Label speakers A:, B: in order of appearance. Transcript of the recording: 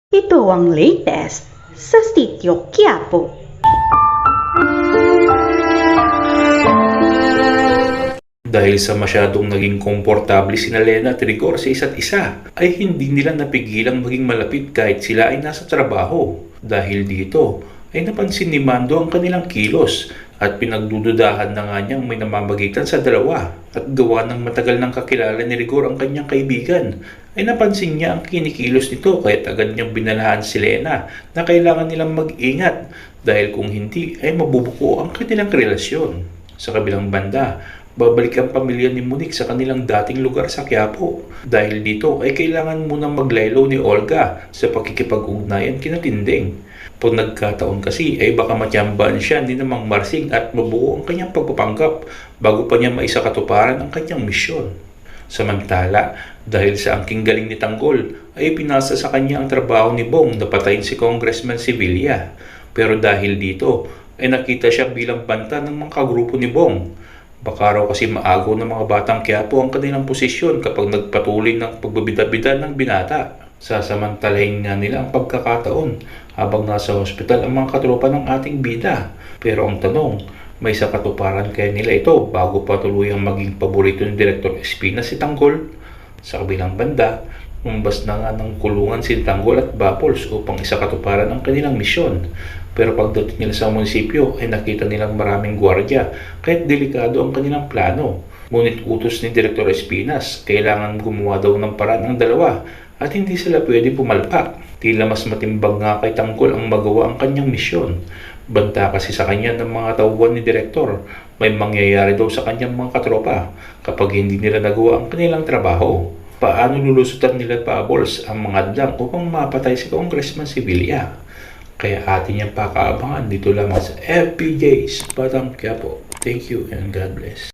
A: Ito ang latest sa Sitio Quiapo.
B: Dahil sa masyadong naging komportable sina Lena at Rigor sa isa't isa, ay hindi nila napigilang maging malapit kahit sila ay nasa trabaho. Dahil dito, ay napansin ni Mando ang kanilang kilos at pinagdududahan na nga niyang may namamagitan sa dalawa. At gawa ng matagal ng kakilala ni Rigor ang kanyang kaibigan, ay napansin niya ang kinikilos nito kaya't agad niyang binalahan si Lena na kailangan nilang mag-ingat dahil kung hindi ay mabubuko ang kanilang relasyon. Sa kabilang banda, babalik ang pamilya ni Monique sa kanilang dating lugar sa Quiapo. Dahil dito ay kailangan munang maglaylo ni Olga sa pakikipag-ugnayan kina Tinding. Pag nagkataon kasi ay baka matyambaan siya ni Mang Marsing at mabuo ang kanyang pagpapanggap bago pa niya maisakatuparan ang kanyang misyon. Samantala, dahil sa angking galing ni Tanggol, ay pinasa sa kanya ang trabaho ni Bong na patayin si Congressman Sevilla. Pero dahil dito, ay nakita siya bilang banta ng mga kagrupo ni Bong. Baka raw kasi maagaw ng mga batang Quiapo ang kanilang posisyon kapag nagpatuloy ng pagbabida-bida ng binata. Sasamantalahin nga nila ang pagkakataon habang nasa hospital ang mga katropa ng ating bida. Pero ang tanong, may sakatuparan kaya nila ito bago pa tuluyang maging paborito ni Director Espina si Tanggol? Sa kabilang banda, umbas na nga ng kulungan si Tanggol at Bapols upang isakatuparan ang kanilang misyon. Pero pagdating nila sa munisipyo ay nakita nilang maraming gwardiya kahit delikado ang kanilang plano. Ngunit utos ni Director Espinas, kailangan gumawa daw ng paraan ng dalawa at hindi sila pwede pumalpak. Tila mas matimbang nga kay Tanggol ang magawa ang kanyang misyon. Banta kasi sa kanya ng mga tauhan ni Direktor, may mangyayari daw sa kanyang mga katropa kapag hindi nila nagawa ang kanilang trabaho. Paano lulusutan nila Pabols ang mga hadlang upang mapatay si Congressman Sevilla? Kaya atin niyang pakaabangan dito lamang sa FPJ's Batang Quiapo. Thank you and God bless.